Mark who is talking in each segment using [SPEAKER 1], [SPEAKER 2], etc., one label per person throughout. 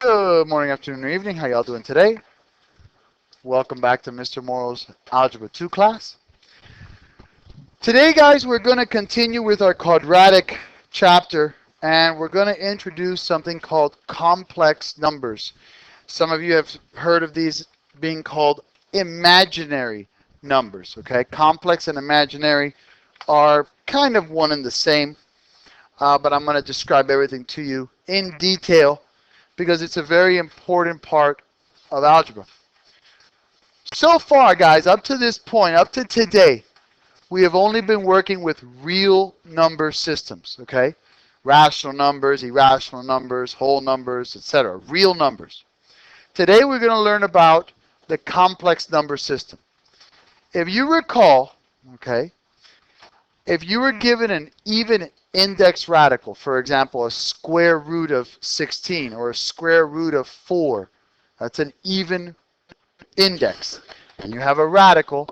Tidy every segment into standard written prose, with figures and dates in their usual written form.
[SPEAKER 1] Good morning, afternoon, or evening. How y'all doing today? Welcome back to Mr. Morrow's Algebra 2 class. Today, guys, we're going to continue with our quadratic chapter, and we're going to introduce something called complex numbers. Some of you have heard of these being called imaginary numbers, okay? Complex and imaginary are kind of one and the same, but I'm going to describe everything to you in detail because it's a very important part of algebra. So far, guys, up to this point, up to today, we have only been working with real number systems, okay? Rational numbers, irrational numbers, whole numbers, etc. Real numbers. Today we're going to learn about the complex number system. If you recall, okay, if you were given an even index radical, for example, a square root of 16 or a square root of 4, that's an even index. And you have a radical,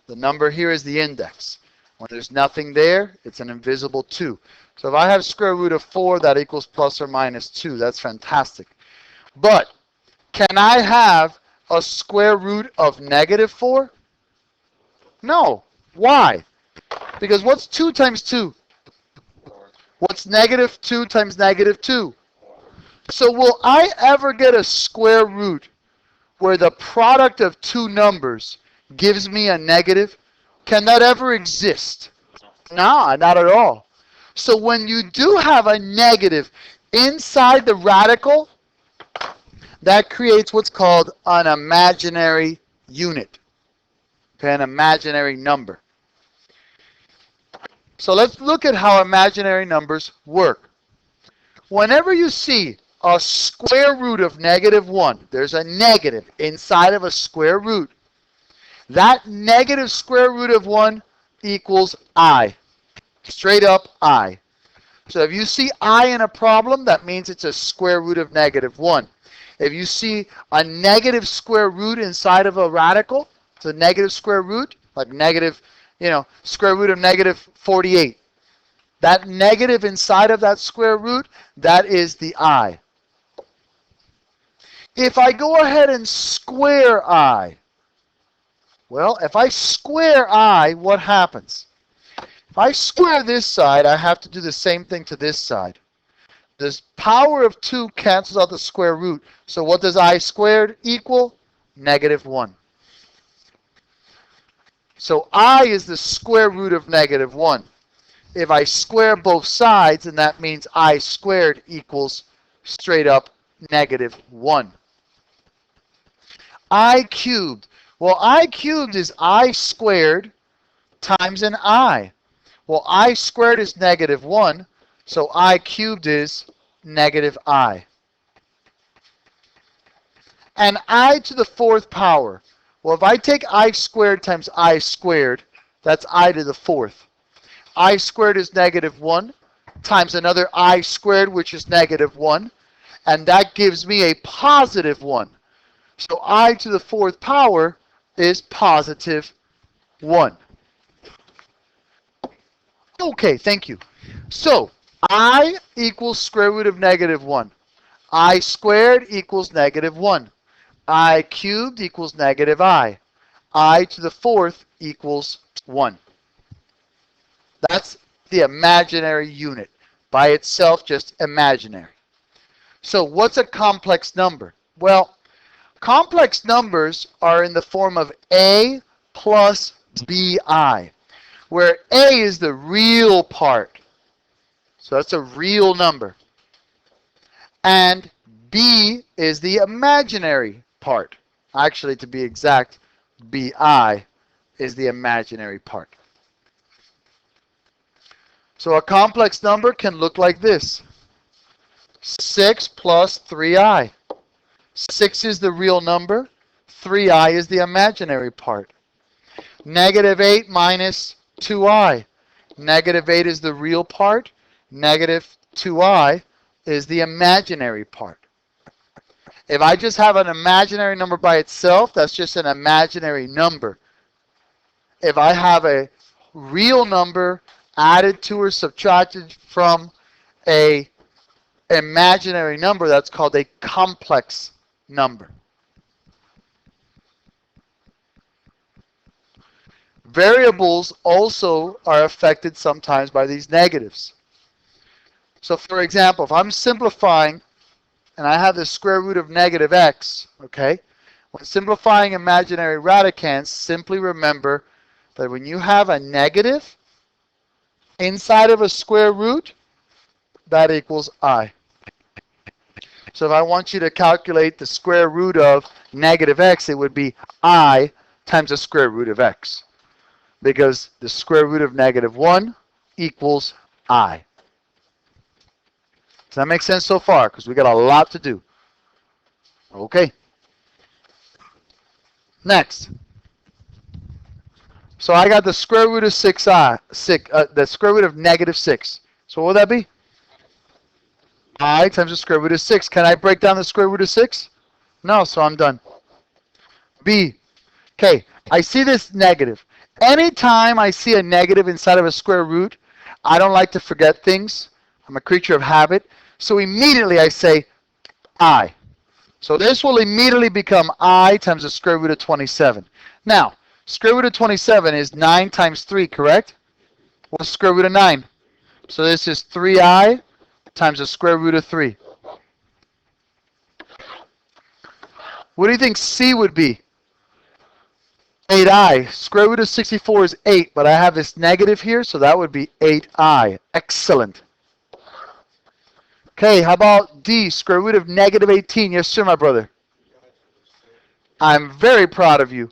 [SPEAKER 1] the number here is the index. When there's nothing there, it's an invisible 2. So if I have square root of 4, that equals plus or minus 2. That's fantastic. But can I have a square root of negative 4? No. Why? Because what's 2 times 2? What's negative 2 times negative 2? So will I ever get a square root where the product of two numbers gives me a negative? Can that ever exist? No, not at all. So when you do have a negative inside the radical, that creates what's called an imaginary unit, okay, an imaginary number. So let's look at how imaginary numbers work. Whenever you see a square root of negative 1, there's a negative inside of a square root. That negative square root of 1 equals I. Straight up I. So if you see I in a problem, that means it's a square root of negative 1. If you see a negative square root inside of a radical, it's a negative square root, like negative, square root of negative 48. That negative inside of that square root, that is the I. If I go ahead and square I, well, if I square I, what happens? If I square this side, I have to do the same thing to this side. This power of 2 cancels out the square root. So what does I squared equal? Negative 1. So I is the square root of negative 1. If I square both sides, then that means I squared equals straight up negative 1. I cubed. Well, I cubed is I squared times an I. Well, I squared is negative 1, so I cubed is negative I. And I to the 4th power. Well, if I take I squared times I squared, that's I to the 4th. I squared is negative 1 times another I squared, which is negative 1. And that gives me a positive 1. So I to the 4th power is positive 1. Okay, thank you. So I equals square root of negative 1. I squared equals negative 1. I cubed equals negative I. I to the 4th equals 1. That's the imaginary unit. By itself, just imaginary. So what's a complex number? Well, complex numbers are in the form of A plus BI, where A is the real part. So that's a real number. And B is the imaginary part. Actually, to be exact, BI is the imaginary part. So a complex number can look like this. 6 plus 3i. 6 is the real number. 3i is the imaginary part. Negative 8 minus 2i. Negative 8 is the real part. Negative 2i is the imaginary part. If I just have an imaginary number by itself, that's just an imaginary number. If I have a real number added to or subtracted from a imaginary number, that's called a complex number. Variables also are affected sometimes by these negatives. So for example, if I'm simplifying and I have the square root of negative x, okay? When simplifying imaginary radicands, simply remember that when you have a negative inside of a square root, that equals I. So if I want you to calculate the square root of negative x, it would be I times the square root of x. Because the square root of negative 1 equals I. Does that make sense so far? Because we got a lot to do. Okay. Next. So I got the square root of the square root of negative 6. So what would that be? I times the square root of 6. Can I break down the square root of 6? No, so I'm done. B. Okay, I see this negative. Anytime I see a negative inside of a square root, I don't like to forget things. I'm a creature of habit. So immediately I say I. So this will immediately become I times the square root of 27. Now, square root of 27 is 9 times 3, correct? What's the square root of 9? So this is 3I times the square root of 3. What do you think C would be? 8I. Square root of 64 is 8, but I have this negative here, so that would be 8I. Excellent. Okay, how about D? Square root of negative 18. Yes, sir, my brother. I'm very proud of you.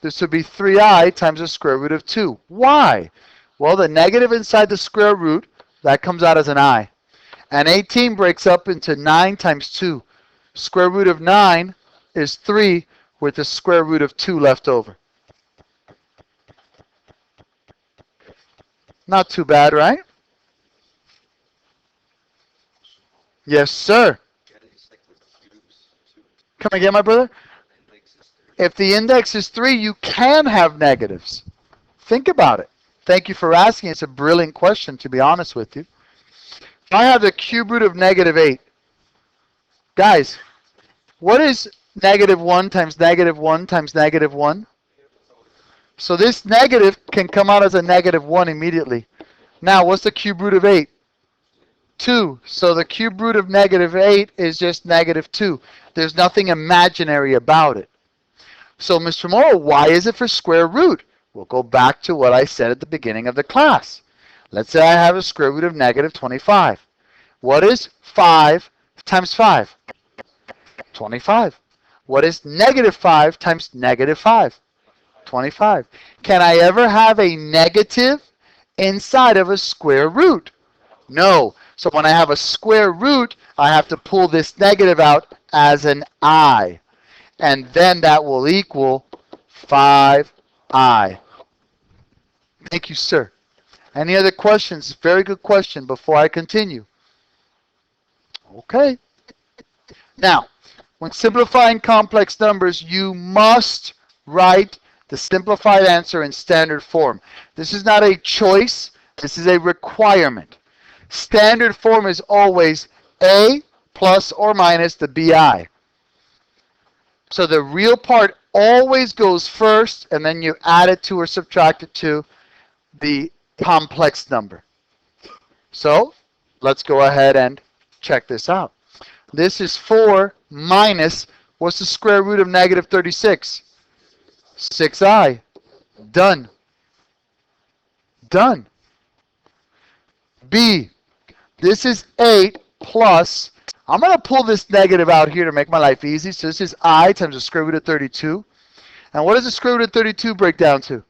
[SPEAKER 1] This would be 3I times the square root of 2. Why? Well, the negative inside the square root, that comes out as an I. And 18 breaks up into 9 times 2. Square root of 9 is 3 with the square root of 2 left over. Not too bad, right? Yes, sir. Come again, my brother? If the index is 3, you can have negatives. Think about it. Thank you for asking. It's a brilliant question, to be honest with you. If I have the cube root of negative 8, guys, what is negative 1 times negative 1 times negative 1? So this negative can come out as a negative 1 immediately. Now, what's the cube root of 8? 2. So the cube root of negative 8 is just negative 2. There's nothing imaginary about it. So, Mr. Morrow, why is it for square root? We'll go back to what I said at the beginning of the class. Let's say I have a square root of negative 25. What is 5 times 5? 25. What is negative 5 times negative 5? 25. Can I ever have a negative inside of a square root? No. So when I have a square root, I have to pull this negative out as an I. And then that will equal 5I. Thank you, sir. Any other questions? Very good question before I continue. Okay. Now, when simplifying complex numbers, you must write the simplified answer in standard form. This is not a choice. This is a requirement. Standard form is always A plus or minus the BI. So the real part always goes first, and then you add it to or subtract it to the complex number. So let's go ahead and check this out. This is 4 minus, what's the square root of negative 36? 6I. Done. Done. B. This is 8 plus, I'm going to pull this negative out here to make my life easy. So this is I times the square root of 32. And what does the square root of 32 break down to?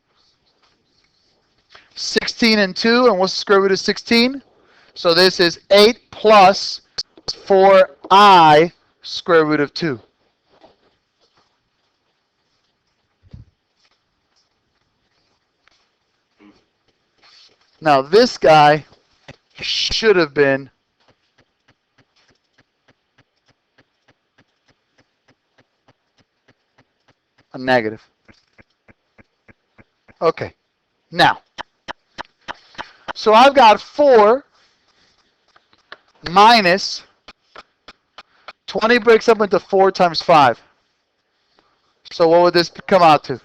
[SPEAKER 1] 16 and 2. And what's the square root of 16? So this is 8 plus 4I square root of 2. Now this guy should have been a negative. Okay. Now, so I've got 4 minus 20 breaks up into 4 times 5. So what would this come out to?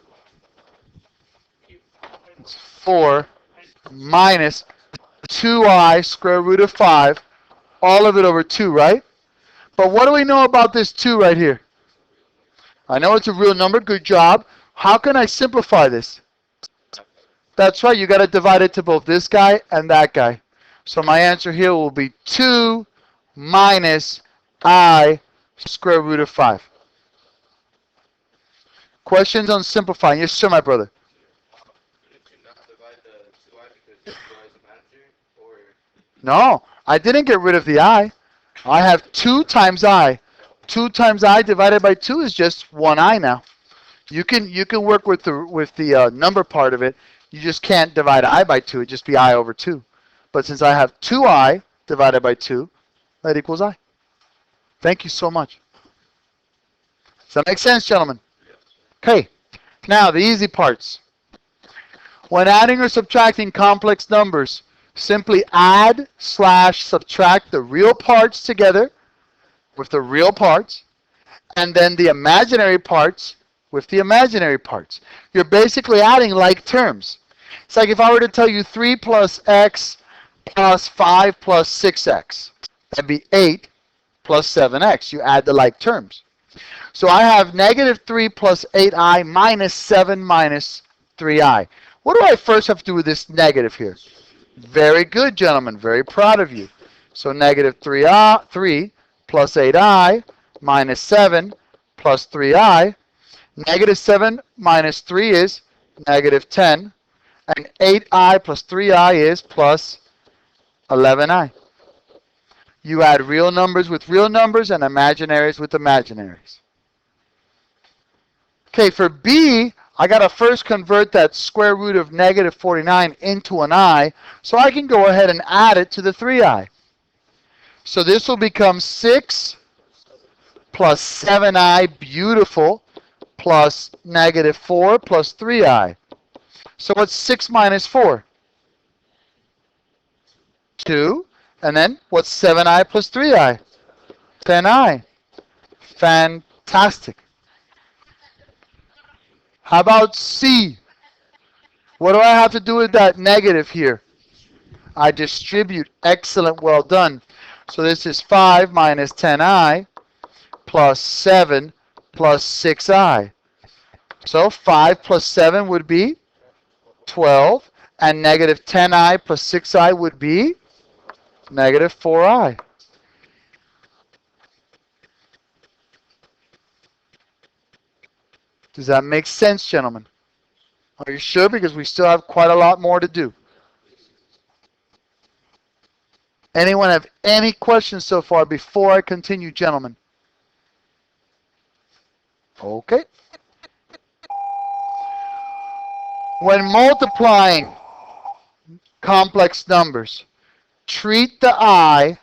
[SPEAKER 1] It's 4 minus 2i square root of 5, all of it over 2, right? But what do we know about this 2 right here? I know it's a real number. Good job. How can I simplify this? That's right. You got to divide it to both this guy and that guy. So my answer here will be 2 minus I square root of 5. Questions on simplifying? Yes, sir, my brother. No, I didn't get rid of the I. I have 2 times I. 2 times I divided by 2 is just 1I now. You can work with the number part of it. You just can't divide I by 2. It'd just be I over 2. But since I have 2I divided by 2, that equals I. Thank you so much. Does that make sense, gentlemen? Okay. Now, the easy parts. When adding or subtracting complex numbers, simply add / subtract the real parts together with the real parts, and then the imaginary parts with the imaginary parts. You're basically adding like terms. It's like if I were to tell you 3 plus x plus 5 plus 6x. That'd be 8 plus 7x. You add the like terms. So I have negative 3 plus 8i minus 7 minus 3i. What do I first have to do with this negative here? Very good, gentlemen. Very proud of you. So negative 3 plus 8i minus 7 plus 3i. Negative 7 minus 3 is negative 10. And 8i plus 3i is plus 11i. You add real numbers with real numbers and imaginaries with imaginaries. Okay, for b, I got to first convert that square root of negative 49 into an I, so I can go ahead and add it to the 3i. So this will become 6 plus 7i, beautiful, plus negative 4 plus 3i. So what's 6 minus 4? 2. And then what's 7i plus 3i? 10i. Fantastic. How about C? What do I have to do with that negative here? I distribute. Excellent. Well done. So this is 5 minus 10i plus 7 plus 6i. So 5 plus 7 would be 12. And negative 10i plus 6i would be negative 4i. Does that make sense, gentlemen? Are you sure? Because we still have quite a lot more to do. Anyone have any questions so far before I continue, gentlemen? Okay. When multiplying complex numbers, treat the I,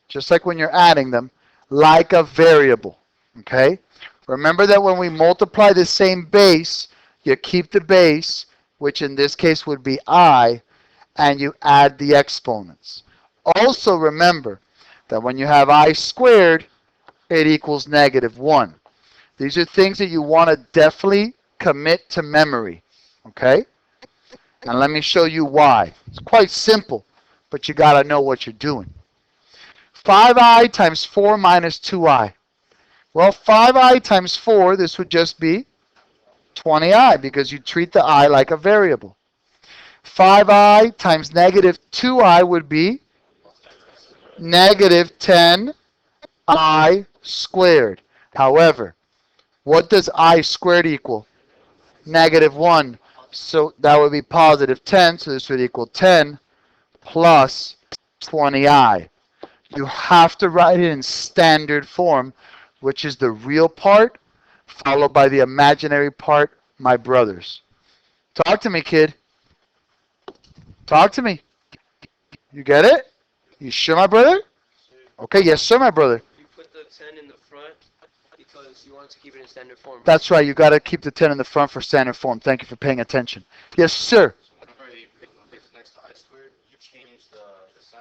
[SPEAKER 1] just like when you're adding them, like a variable. Okay? Remember that when we multiply the same base, you keep the base, which in this case would be I, and you add the exponents. Also remember that when you have I squared, it equals negative 1. These are things that you want to definitely commit to memory. Okay? And let me show you why. It's quite simple, but you got to know what you're doing. 5i times 4 minus 2i. Well, 5i times 4, this would just be 20i because you treat the I like a variable. 5i times negative 2i would be negative 10i squared. However, what does I squared equal? Negative 1. So that would be positive 10, so this would equal 10 plus 20i. You have to write it in standard form, which is the real part, followed by the imaginary part, my brothers. Talk to me, kid. Talk to me. You get it? You sure, my brother? Okay, yes, sir, my brother.
[SPEAKER 2] You put the 10 in the front because you want to keep it in standard form.
[SPEAKER 1] That's right. You got to keep the 10 in the front for standard form. Thank you for paying attention. Yes, sir.
[SPEAKER 3] Next to I squared, you change the sign.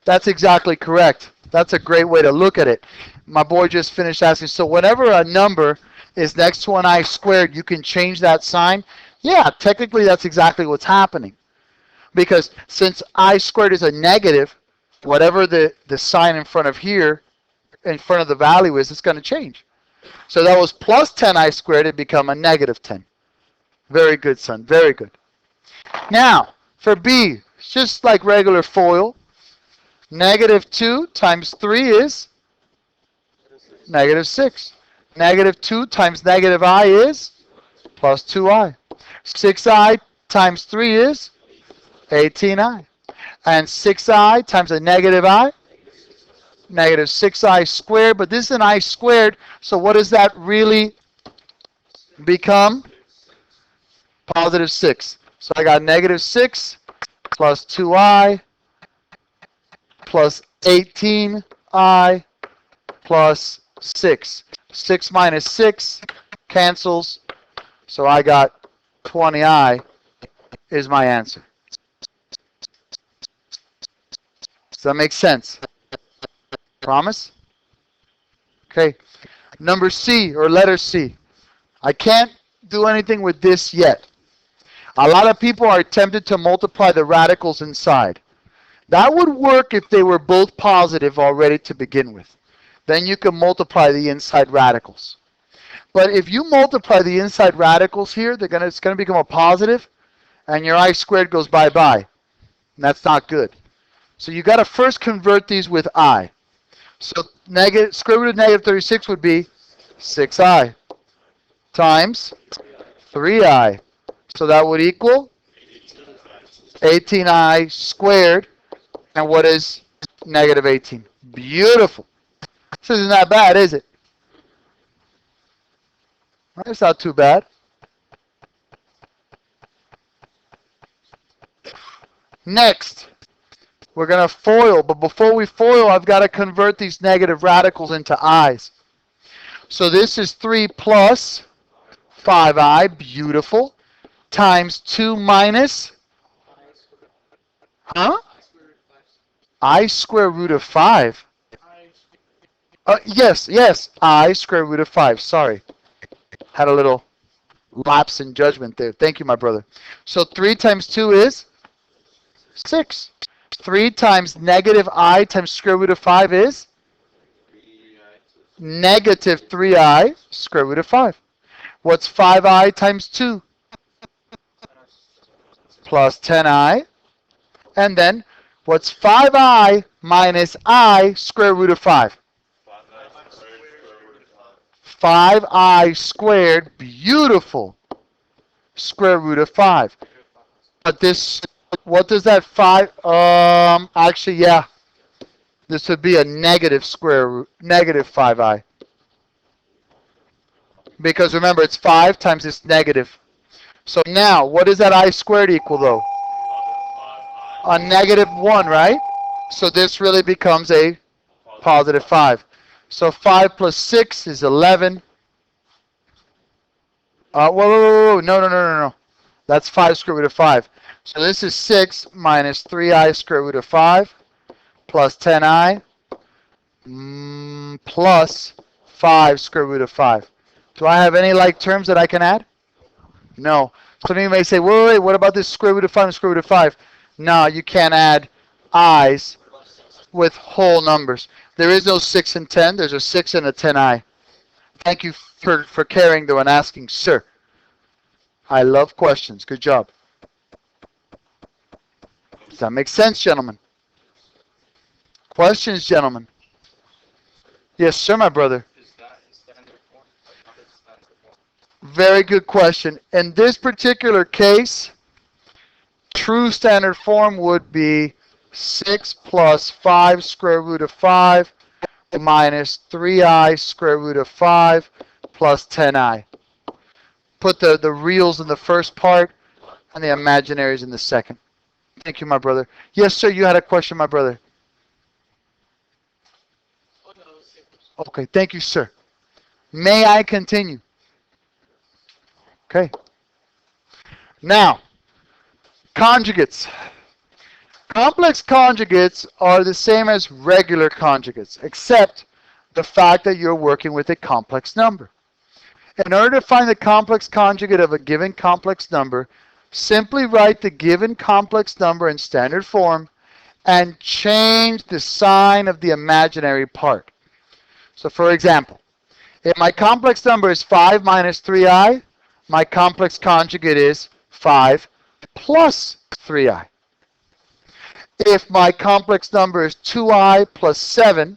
[SPEAKER 1] That's exactly correct. That's a great way to look at it. My boy just finished asking, so whenever a number is next to an I squared, you can change that sign? Yeah, technically that's exactly what's happening. Because since I squared is a negative, whatever the sign in front of here, in front of the value is, it's going to change. So that was plus 10I squared, it become a negative 10. Very good, son. Very good. Now, for B, it's just like regular FOIL. Negative 2 times 3 is negative 6. Negative 2 times negative I is plus 2I. 6I times 3 is 18I. And 6I times a negative I, negative 6I squared. But this is an I squared, so what does that really become? Positive 6. So I got negative 6 plus 2I plus 18I plus 6. 6 minus 6 cancels. So I got 20I is my answer. Does that make sense? Promise? Okay. Number C, or letter C. I can't do anything with this yet. A lot of people are tempted to multiply the radicals inside. That would work if they were both positive already to begin with. Then you can multiply the inside radicals. But if you multiply the inside radicals here, it's going to become a positive, and your I squared goes bye-bye. And that's not good. So you got to first convert these with I. So square root of negative 36 would be 6I times 3I. So that would equal 18I squared. And what is negative 18? Beautiful. This isn't that bad, is it? It's not too bad. Next, we're going to FOIL. But before we FOIL, I've got to convert these negative radicals into I's. So this is 3 plus 5I, beautiful, times 2 minus, I square root of 5. Yes, I square root of 5. Sorry. Had a little lapse in judgment there. Thank you, my brother. So 3 times 2 is 6. 3 times negative I times square root of 5 is negative 3I square root of 5. What's 5I times 2? Plus 10I. And then, what's 5I minus I square root of 5? 5I squared, beautiful, square root of 5. But this, what does that 5, actually, yeah. This would be a negative square root, negative 5I. Because remember, it's 5 times this negative. So now, what does that I squared equal, though? A negative 1, right? So this really becomes a positive 5. So 5 plus 6 is 11. Whoa. No. That's 5 square root of 5. So this is 6 minus 3I square root of 5 plus 10I plus 5 square root of 5. Do I have any like terms that I can add? No. Some of you may say, wait, what about this square root of 5 and square root of 5? No, you can't add i's with whole numbers. There is no 6 and 10. There's a 6 and a 10i. Thank you for caring, though, and asking, sir. I love questions. Good job. Does that make sense, gentlemen? Questions, gentlemen? Yes, sir, my brother. Very good question. In this particular case, true standard form would be 6 plus 5 square root of 5 minus 3i square root of 5 plus 10i. Put the reals in the first part and the imaginaries in the second. Thank you, my brother. Yes, sir, you had a question, my brother. Okay, thank you, sir. May I continue? Okay. Now, conjugates. Complex conjugates are the same as regular conjugates, except the fact that you're working with a complex number. In order to find the complex conjugate of a given complex number, simply write the given complex number in standard form and change the sign of the imaginary part. So for example, if my complex number is 5 minus 3i, my complex conjugate is 5 plus 3i. If my complex number is 2i plus 7,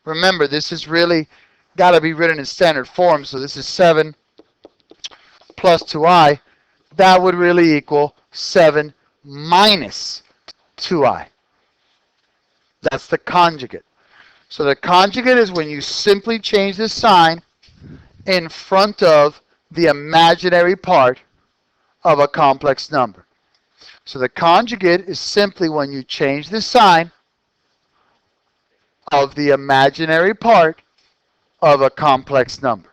[SPEAKER 1] remember this is really got to be written in standard form, so this is 7 plus 2i, that would really equal 7 minus 2i. That's the conjugate. So the conjugate is when you simply change the sign in front of the imaginary part of a complex number. So the conjugate is simply when you change the sign of the imaginary part of a complex number.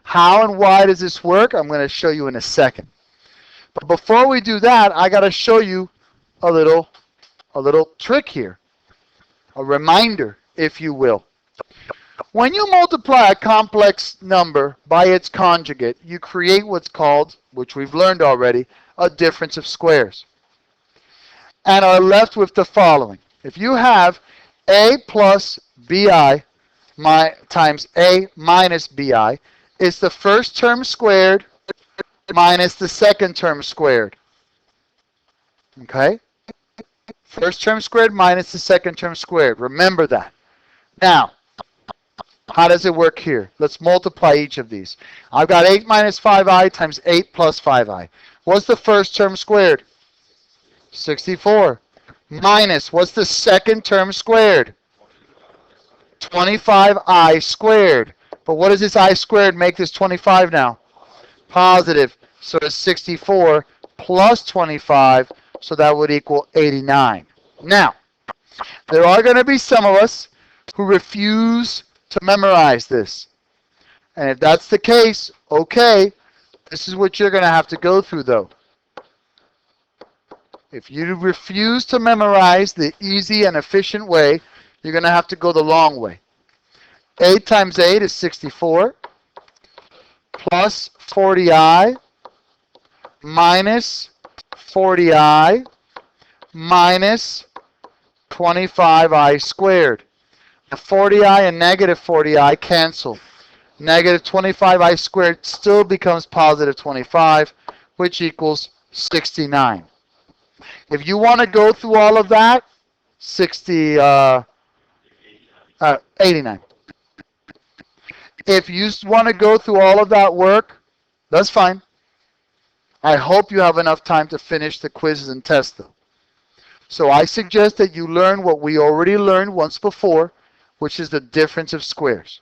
[SPEAKER 1] How and why does this work? I'm going to show you in a second. But before we do that, I got to show you a little trick here. A reminder, if you will. When you multiply a complex number by its conjugate, you create what's called, which we've learned already, a difference of squares. And are left with the following. If you have a plus bi times a minus bi, it's the first term squared minus the second term squared. Okay? First term squared minus the second term squared. Remember that. Now, how does it work here? Let's multiply each of these. I've got 8 minus 5i times 8 plus 5i. What's the first term squared? 64. Minus, what's the second term squared? 25i squared. But what does this I squared make this 25 now? Positive. So it's 64 plus 25, so that would equal 89. Now, there are going to be some of us who refuse to memorize this. And if that's the case, okay, this is what you're going to have to go through though. If you refuse to memorize the easy and efficient way, you're going to have to go the long way. 8 times 8 is 64, plus 40i, minus 40i, minus 25i squared. The 40i and negative 40i cancel. Negative 25i squared still becomes positive 25, which equals 69. If you want to go through all of that, 89. If you want to go through all of that work, that's fine. I hope you have enough time to finish the quizzes and tests though. So I suggest that you learn what we already learned once before, which is the difference of squares.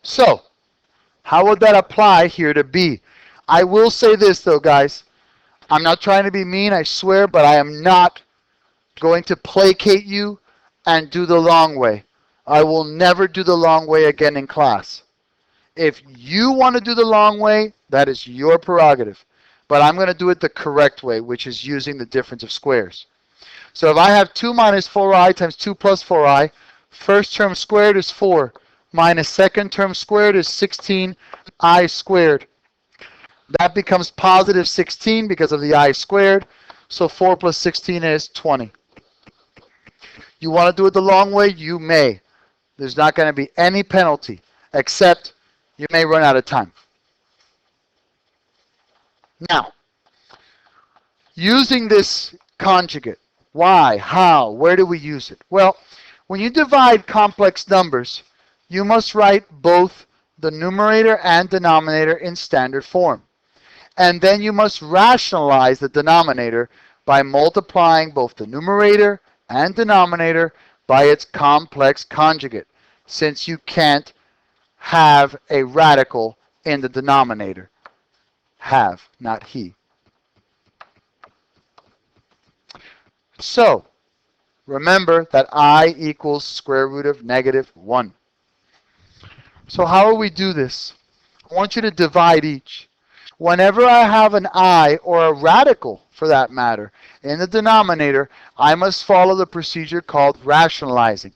[SPEAKER 1] So, how would that apply here to B? I will say this though, guys. I'm not trying to be mean, I swear, but I am not going to placate you and do the long way. I will never do the long way again in class. If you want to do the long way, that is your prerogative. But I'm going to do it the correct way, which is using the difference of squares. So if I have 2 minus 4i times 2 plus 4i, first term squared is 4, minus second term squared is 16i squared. That becomes positive 16 because of the I squared. So 4 plus 16 is 20. You want to do it the long way? You may. There's not going to be any penalty, except you may run out of time. Now, using this conjugate, why, how, where do we use it? Well, when you divide complex numbers, you must write both the numerator and denominator in standard form. And then you must rationalize the denominator by multiplying both the numerator and denominator by its complex conjugate, since you can't have a radical in the denominator. Have, not he. So, remember that I equals square root of negative 1. So how will we do this? I want you to divide each. Whenever I have an I or a radical for that matter. In the denominator, I must follow the procedure called rationalizing.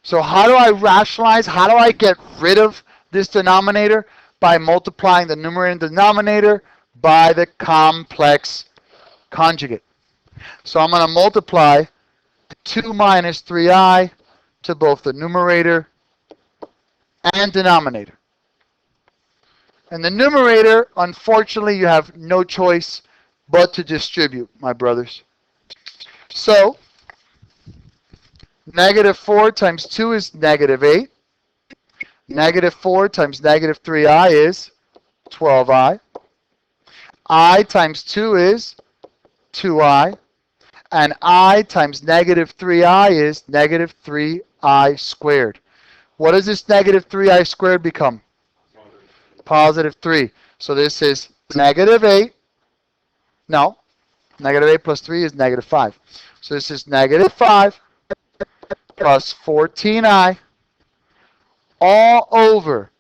[SPEAKER 1] So how do I rationalize? How do I get rid of this denominator? By multiplying the numerator and denominator by the complex conjugate. So I'm going to multiply 2 minus 3i to both the numerator and denominator. And the numerator, unfortunately, you have no choice but to distribute, my brothers. So, negative 4 times 2 is negative 8. Negative 4 times negative 3i is 12i. I times 2 is 2i. And I times negative 3i is negative 3i squared. What does this negative 3i squared become? Positive 3. So this is negative 8. No. Negative 8 plus 3 is negative 5. So this is negative 5 plus 14i all over.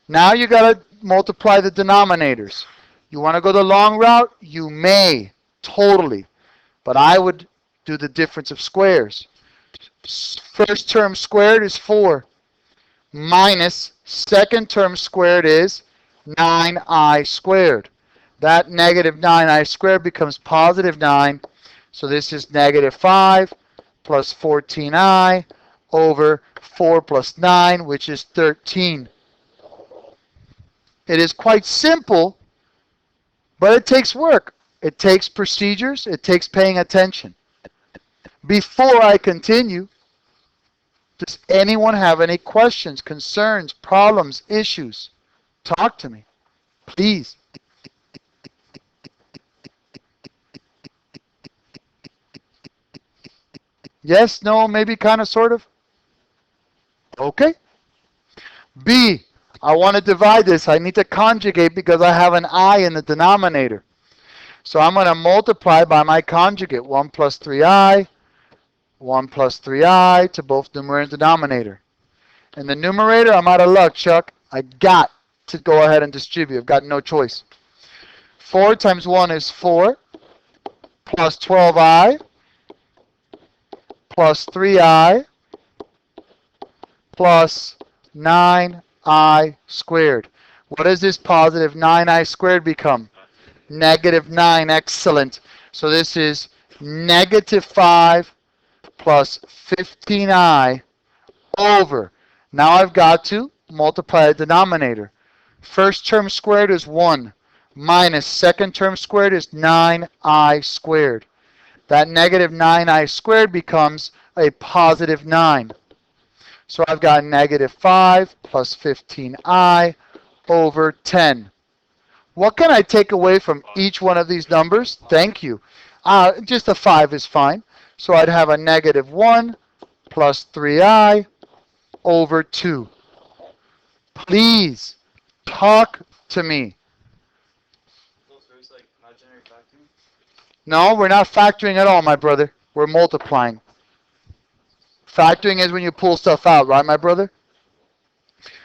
[SPEAKER 1] Now you got to multiply the denominators. You want to go the long route? You may. Totally. But I would do the difference of squares. First term squared is 4. Minus second term squared is 9i squared. That negative 9i squared becomes positive 9. So this is negative 5 plus 14i over 4 plus 9, which is 13. It is quite simple, but it takes work. It takes procedures. It takes paying attention. Before I continue, does anyone have any questions, concerns, problems, issues? Talk to me, please. Yes, no, maybe, kind of, sort of? Okay. B, I want to divide this. I need to conjugate because I have an I in the denominator. So I'm going to multiply by my conjugate, 1 plus 3i, 1 plus 3i to both numerator and denominator. In the numerator, I'm out of luck, Chuck. I got to go ahead and distribute. I've got no choice. 4 times 1 is 4, plus 12i, plus 3i, plus 9i squared. What does this positive 9i squared become? Negative 9. Excellent. So this is negative 5 plus 15i over. Now I've got to multiply the denominator. First term squared is 1 minus second term squared is 9i squared. That negative 9i squared becomes a positive 9. So I've got negative 5 plus 15i over 10. What can I take away from each one of these numbers? Thank you. Just a 5 is fine. So I'd have a negative 1 plus 3i over 2. Please talk to me. No, we're not factoring at all, my brother. We're multiplying. Factoring is when you pull stuff out, right, my brother?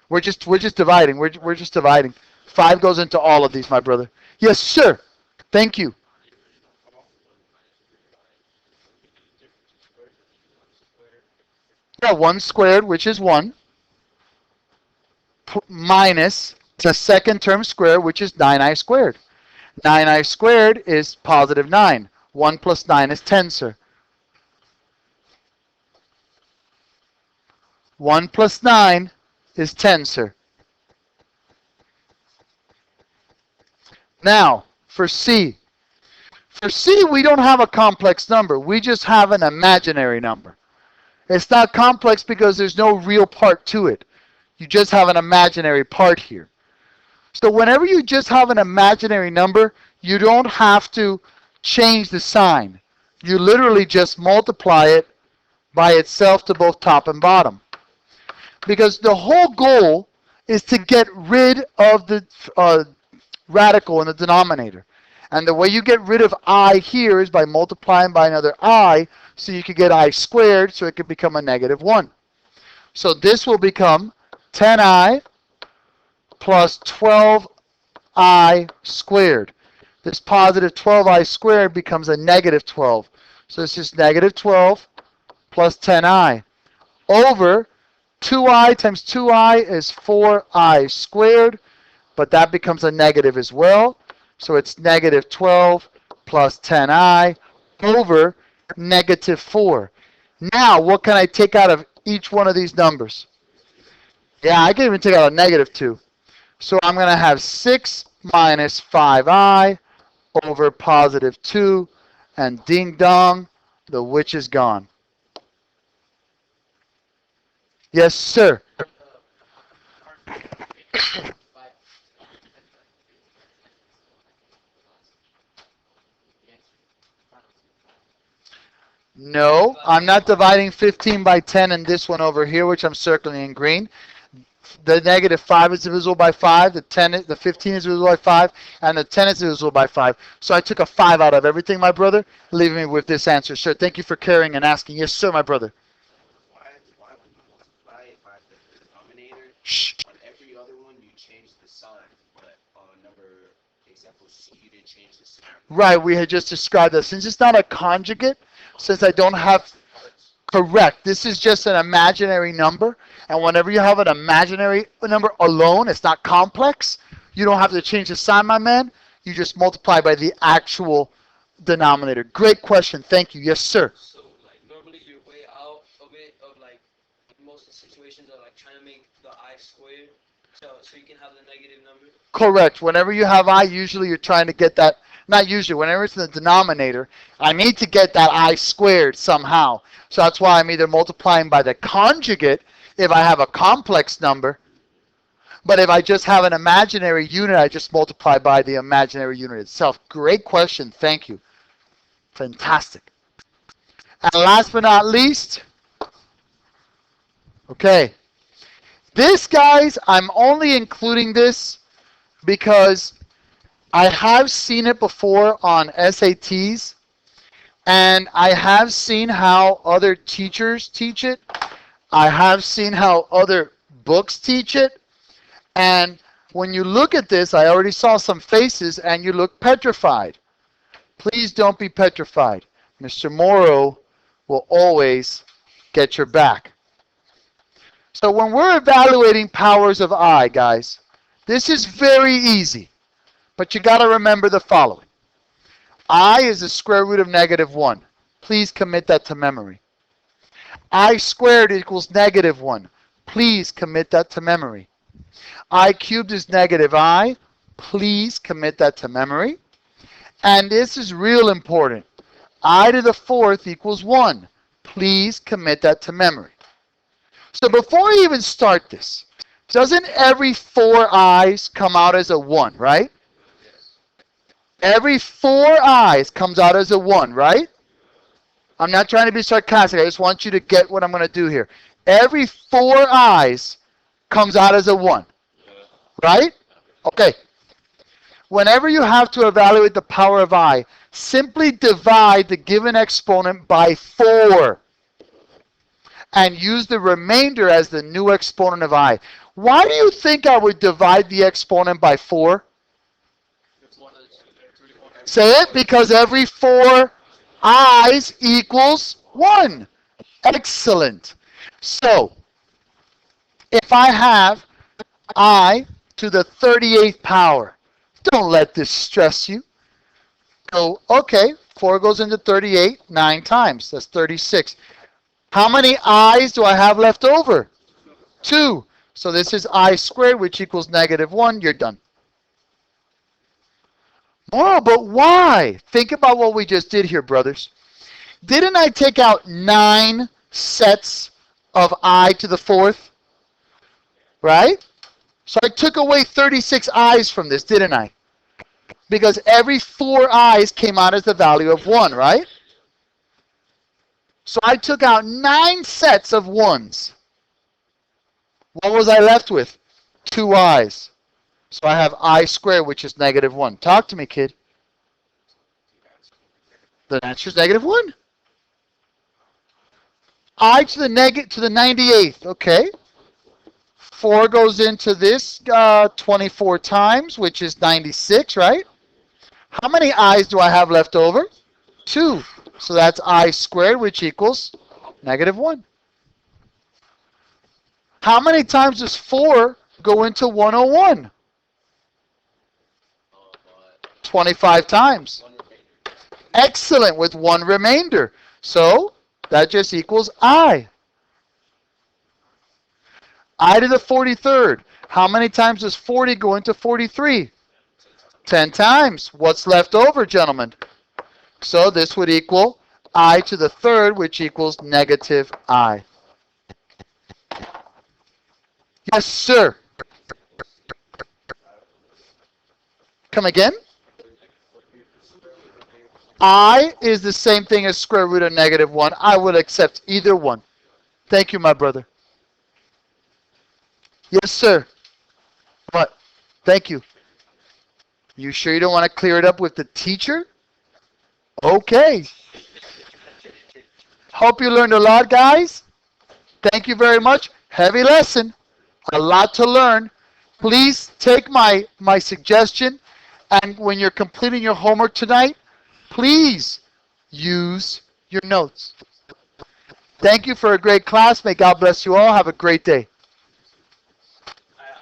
[SPEAKER 1] We're just dividing. We're just dividing. 5 goes into all of these, my brother. Yes, sir. Thank you. Yeah, 1 squared, which is 1, minus the second term squared, which is 9i squared. 9i squared is positive 9. 1 plus 9 is 10, sir. 1 plus 9 is 10, sir. Now, for C. For C, we don't have a complex number. We just have an imaginary number. It's not complex because there's no real part to it. You just have an imaginary part here. So whenever you just have an imaginary number, you don't have to change the sign. You literally just multiply it by itself to both top and bottom. Because the whole goal is to get rid of the radical in the denominator. And the way you get rid of I here is by multiplying by another I, so you can get I squared, so it can become a negative 1. So this will become 10i plus 12i squared. this positive 12i squared becomes a negative 12. So it's just negative 12 plus 10i over 2i times 2i is 4i squared, but that becomes a negative as well. So it's negative 12 plus 10i over negative 4. Now, what can I take out of each one of these numbers? Yeah, I can even take out a negative 2. So I'm going to have 6 minus 5i over positive 2, and ding dong, the witch is gone. Yes, sir. No, I'm not dividing 15 by 10 in this one over here, which I'm circling in green. The negative 5 is divisible by 5, the 15 is divisible by 5, and the 10 is divisible by 5. So I took a 5 out of everything, my brother, leaving me with this answer. Sir, thank you for caring and asking. Yes, sir, my brother.
[SPEAKER 2] Why would you multiply it by the denominator?
[SPEAKER 1] Shh.
[SPEAKER 2] On every other one, you change the sign, but on number example C, you didn't change the sign.
[SPEAKER 1] Right, we had just described that. Since it's not a conjugate, since I don't have, correct, this is just an imaginary number. And whenever you have an imaginary number alone, it's not complex, you don't have to change the sign, my man. You just multiply by the actual denominator. Great question. Thank you. Yes, sir.
[SPEAKER 2] So, like, normally your way out of it, of like, most of the situations are like trying to make the I squared, so you can have the negative number.
[SPEAKER 1] Correct. Whenever you have I, usually you're trying to get that, not usually, whenever it's in the denominator, I need to get that I squared somehow. So that's why I'm either multiplying by the conjugate if I have a complex number, but if I just have an imaginary unit, I just multiply by the imaginary unit itself. Great question. Thank you. Fantastic. And last but not least, okay, this, guys, I'm only including this because I have seen it before on SATs, and I have seen how other teachers teach it. I have seen how other books teach it. And when you look at this, I already saw some faces, and you look petrified. Please don't be petrified. Mr. Morrow will always get your back. So when we're evaluating powers of I, guys, this is very easy. But you got to remember the following. I is the square root of negative 1. Please commit that to memory. I squared equals negative 1. Please commit that to memory. I cubed is negative I. Please commit that to memory. And this is real important. I to the 4th equals 1. Please commit that to memory. So before we even start this, doesn't every 4 i's come out as a 1, right? Every 4 i's comes out as a 1, right? I'm not trying to be sarcastic. I just want you to get what I'm going to do here. Every 4 i's comes out as a 1, right? Okay. Whenever you have to evaluate the power of I, simply divide the given exponent by 4 and use the remainder as the new exponent of I. Why do you think I would divide the exponent by 4? Say it, because every 4 i's equals 1. Excellent. So, if I have I to the 38th power, don't let this stress you. Go, okay, 4 goes into 38 9 times. That's 36. How many i's do I have left over? 2. So this is I squared, which equals negative 1. You're done. Moral, but why? Think about what we just did here, brothers. Didn't I take out 9 sets of I to the 4th? Right? So I took away 36 i's from this, didn't I? Because every 4 i's came out as the value of 1, right? So I took out 9 sets of 1's. What was I left with? 2 i's. So I have I squared, which is negative 1. Talk to me, kid. The answer is negative 1. I to the 98th. Okay. 4 goes into this 24 times, which is 96, right? How many i's do I have left over? 2. So that's I squared, which equals -1. How many times does 4 go into 101? 25 times. Excellent, with one remainder. So that just equals I. I to the 43rd. How many times does 40 go into 43? 10 times. What's left over, gentlemen? So this would equal I to the 3rd, which equals -I. Yes, sir. Come again? I is the same thing as square root of -1. I would accept either one. Thank you, my brother. Yes, sir. What? Thank you. You sure you don't want to clear it up with the teacher? Okay. Hope you learned a lot, guys. Thank you very much. Heavy lesson. A lot to learn. Please take my suggestion, and when you're completing your homework tonight, please use your notes. Thank you for a great class. May God bless you all. Have a great day.